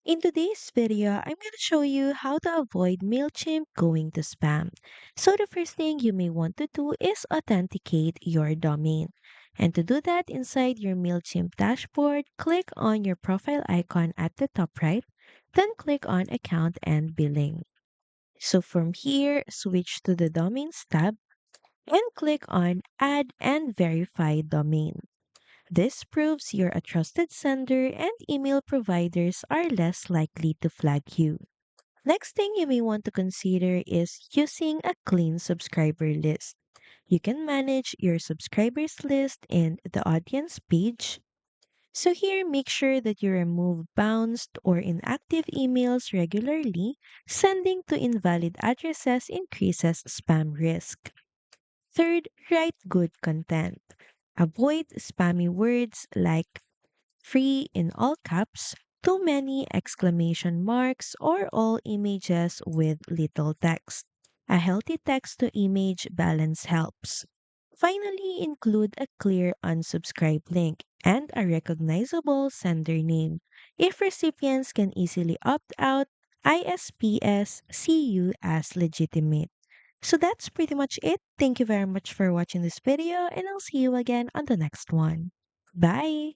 In today's video, I'm going to show you how to avoid Mailchimp going to spam. So the first thing you may want to do is authenticate your domain. And to do that, inside your Mailchimp dashboard, click on your profile icon at the top right, then click on Account and Billing. So from here, switch to the Domains tab and click on Add and Verify Domain. This proves you're a trusted sender and email providers are less likely to flag you. Next thing you may want to consider is using a clean subscriber list. You can manage your subscribers list in the audience page. So here, make sure that you remove bounced or inactive emails regularly. Sending to invalid addresses increases spam risk. Third, write good content. Avoid spammy words like free in all caps, too many exclamation marks, or all images with little text. A healthy text to image balance helps. Finally, include a clear unsubscribe link and a recognizable sender name. If recipients can easily opt out, ISPs see you as legitimate. So that's pretty much it. Thank you very much for watching this video, and I'll see you again on the next one. Bye!